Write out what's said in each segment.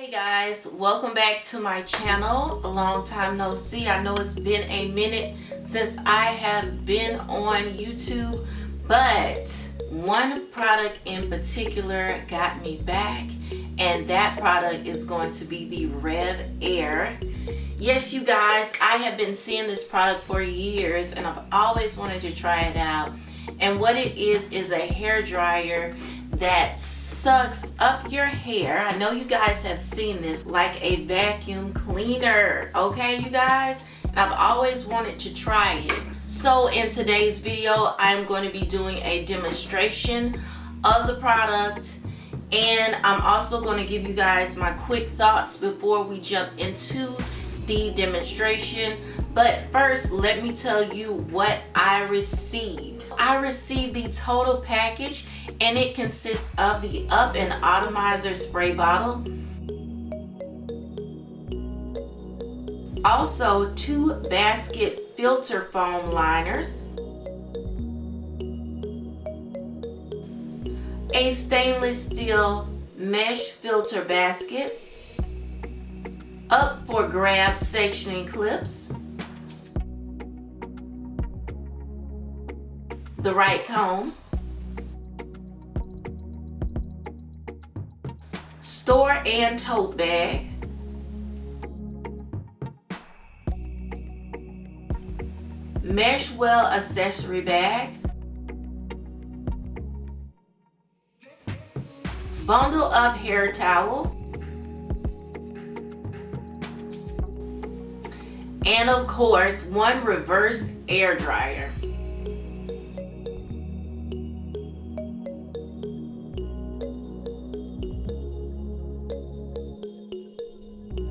Hey guys, welcome back to my channel. A long time no see. I know it's been a minute since I have been on YouTube, but one product in particular got me back, and that product is going to be the RevAir. Yes, you guys, I have been seeing this product for years and I've always wanted to try it out. And what it is a hair dryer that sucks up your hair. I know you guys have seen this like a vacuum cleaner, okay you guys? And I've always wanted to try it. So in today's video, I'm going to be doing a demonstration of the product, and I'm also going to give you guys my quick thoughts before we jump into the demonstration. But first, let me tell you what I received. I received the total package, and it consists of the Up and Atomizer spray bottle, also 2 basket filter foam liners, a stainless steel mesh filter basket, up for grab sectioning clips, the Wright comb, store and tote bag, mesh well accessory bag, bundle up hair towel, and of course, 1 reverse air dryer.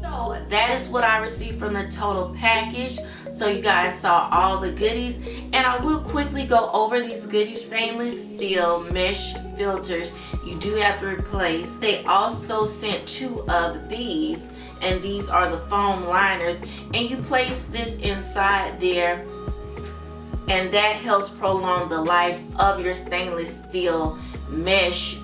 So that is what I received from the total package. So you guys saw all the goodies, and I will quickly go over these goodies. Stainless steel mesh filters you do have to replace. They also sent 2 of these, and these are the foam liners, and you place this inside there, and that helps prolong the life of your stainless steel mesh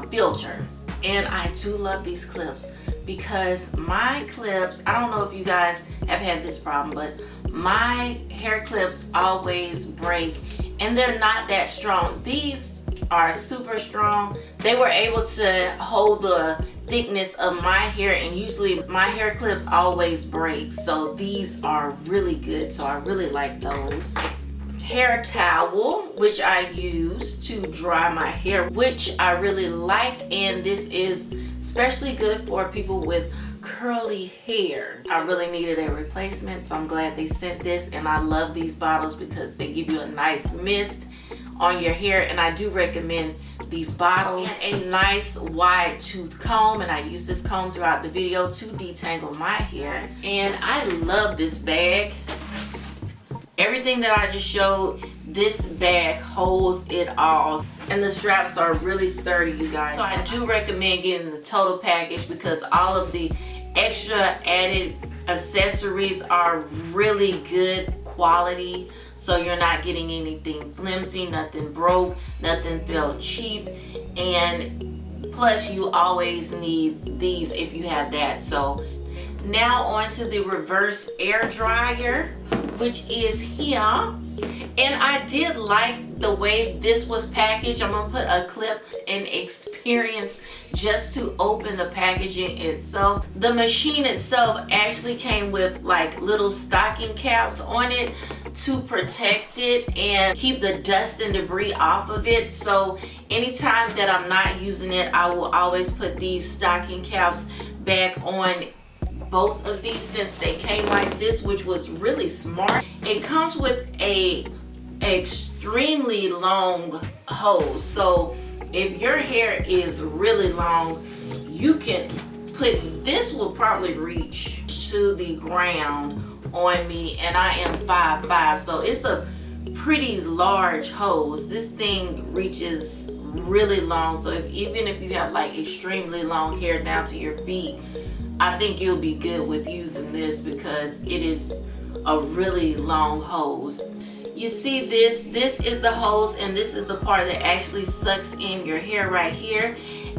filters. And I do love these clips, because my clips, I don't know if you guys have had this problem, but my hair clips always break, and they're not that strong. These are super strong. They were able to hold the thickness of my hair, and usually my hair clips always break, so these are really good. So I really like those. Hair towel, which I use to dry my hair, which I really like, and this is especially good for people with curly hair. I really needed a replacement, so I'm glad they sent this, and I love these bottles because they give you a nice mist on your hair, and I do recommend these bottles. And a nice wide tooth comb, and I use this comb throughout the video to detangle my hair. And I love this bag. Everything that I just showed, this bag holds it all. And the straps are really sturdy, you guys. So I do recommend getting the total package, because all of the extra added accessories are really good quality. So you're not getting anything flimsy, nothing broke, nothing felt cheap. And plus you always need these if you have that. So now on to the reverse air dryer, which is here. And I did like the way this was packaged. I'm gonna put a clip and experience just to open the packaging itself. The machine itself actually came with like little stocking caps on it to protect it and keep the dust and debris off of it. So anytime that I'm not using it, I will always put these stocking caps back on both of these, since they came like this, which was really smart. It comes with a extremely long hose, so if your hair is really long, you can put, this will probably reach to the ground on me, and I am 5'5", so it's a pretty large hose. This thing reaches really long, so even if you have like extremely long hair down to your feet, I think you'll be good with using this, because it is a really long hose. You see this is the hose, and this is the part that actually sucks in your hair right here.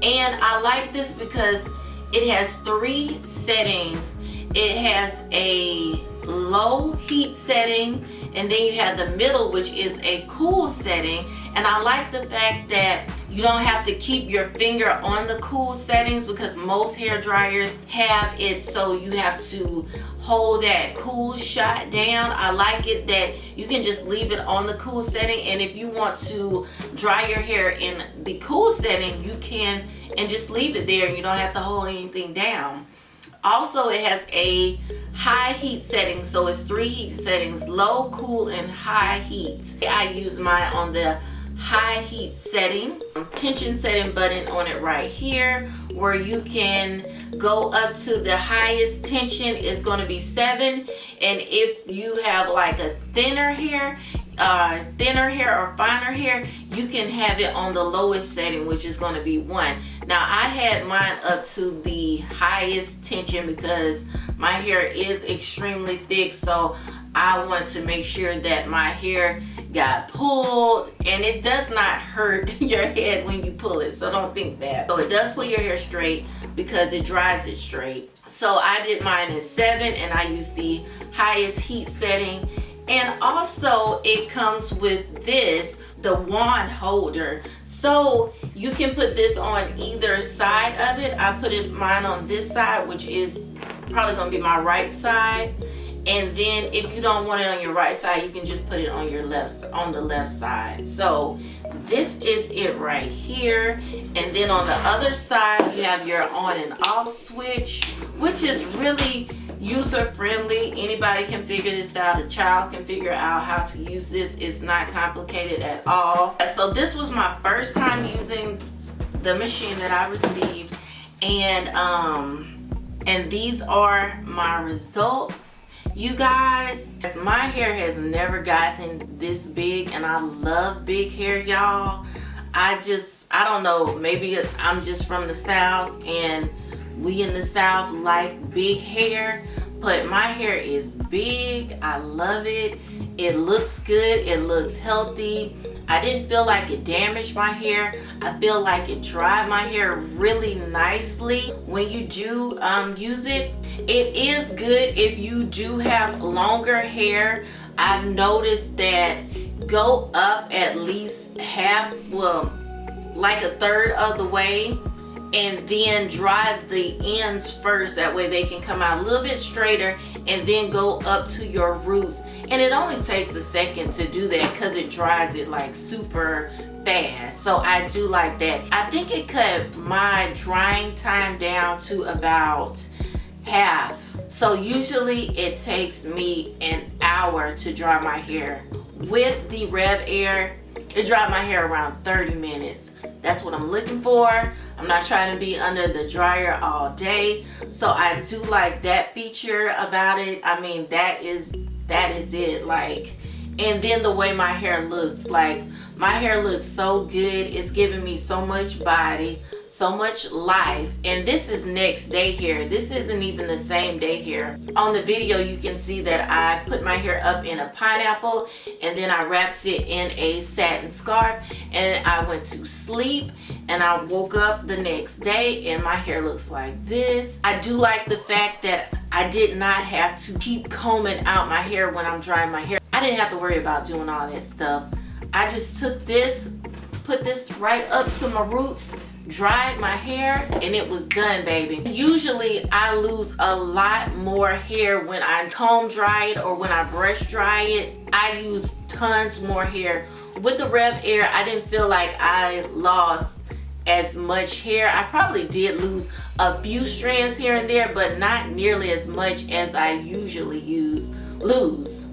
And I like this because It has 3 settings. It has a low heat setting, and then you have the middle, which is a cool setting. And I like the fact that you don't have to keep your finger on the cool settings, because most hair dryers have it so you have to hold that cool shot down. I like it that you can just leave it on the cool setting, and if you want to dry your hair in the cool setting, you can, and just leave it there. You don't have to hold anything down. Also, it has a high heat setting, so it's 3 heat settings: low, cool, and high heat. I use mine on the high heat setting. Tension setting button on it right here, where you can go up to the highest tension is going to be 7, and if you have like a thinner hair or finer hair, you can have it on the lowest setting, which is going to be 1. Now I had mine up to the highest tension because my hair is extremely thick, so I want to make sure that my hair got pulled, and it does not hurt your head when you pull it, so don't think that. So it does pull your hair straight because it dries it straight. So I did mine at 7, and I used the highest heat setting. And also it comes with this, the wand holder, so you can put this on either side of it. I put mine on this side, which is probably going to be my right side. And then if you don't want it on your right side, you can just put it on your the left side. So this is it right here. And then on the other side, you have your on and off switch, which is really user friendly. Anybody can figure this out. A child can figure out how to use this. It's not complicated at all. So this was my first time using the machine that I received, and these are my results. You guys, my hair has never gotten this big, and I love big hair, y'all. I don't know, maybe I'm just from the South, and we in the South like big hair, but my hair is big. I love it. It looks good. It looks healthy. I didn't feel like it damaged my hair. I feel like it dried my hair really nicely when you do use it. It is good if you do have longer hair. I've noticed that go up at least half, well, like a third of the way, and then dry the ends first. That way they can come out a little bit straighter, and then go up to your roots. And it only takes a second to do that because it dries it like super fast. So I do like that. I think it cut my drying time down to about half. So usually it takes me an hour to dry my hair. With the RevAir, it dried my hair around 30 minutes. That's what I'm looking for. I'm not trying to be under the dryer all day. So I do like that feature about it. I mean, that is it. Like, and then the way my hair looks, like my hair looks so good. It's giving me so much body, so much life. And this is next day hair. This isn't even the same day hair. On the video you can see that I put my hair up in a pineapple, and then I wrapped it in a satin scarf, and I went to sleep, and I woke up the next day and my hair looks like this. I do like the fact that I did not have to keep combing out my hair when I'm drying my hair. I didn't have to worry about doing all that stuff. I just took this, put this right up to my roots, dried my hair, and it was done, baby. Usually I lose a lot more hair when I comb dry it or when I brush dry it. I use tons more hair. With the RevAir, I didn't feel like I lost as much hair. I probably did lose a few strands here and there, but not nearly as much as I usually lose.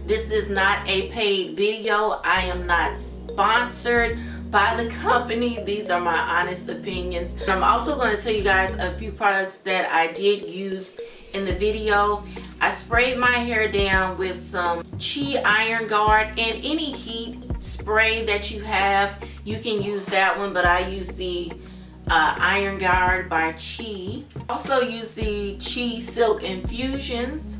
This is not a paid video. I am not sponsored by the company. These are my honest opinions. I'm also going to tell you guys a few products that I did use in the video. I sprayed my hair down with some Chi Iron Guard, and any heat spray that you have, you can use that one, but I use the Iron Guard by Chi. Also use the Chi Silk Infusions.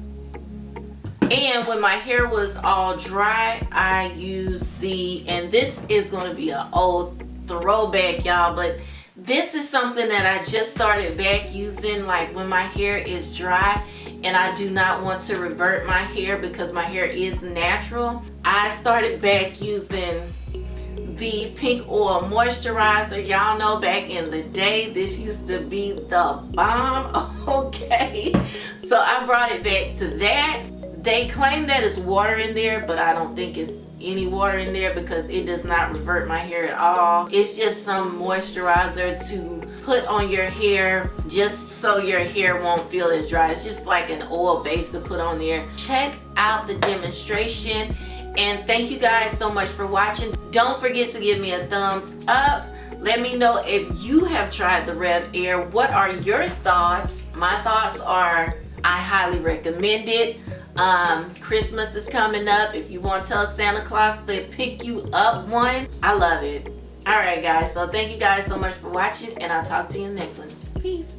And when my hair was all dry, I used and this is going to be an old throwback, y'all, but This is something that I just started back using, like when my hair is dry and I do not want to revert my hair because my hair is natural. I started back using the pink oil moisturizer. Y'all know back in the day this used to be the bomb. Okay, so I brought it back to that. They claim that it's water in there, but I don't think it's any water in there because it does not revert my hair at all. It's just some moisturizer to put on your hair just so your hair won't feel as dry. It's just like an oil base to put on there. Check out the demonstration, and thank you guys so much for watching. Don't forget to give me a thumbs up. Let me know if you have tried the RevAir. What are your thoughts? My thoughts are I highly recommend it. Christmas is coming up. If you want to tell Santa Claus to pick you up one, I love it. Alright guys, so thank you guys so much for watching, and I'll talk to you in the next one. Peace.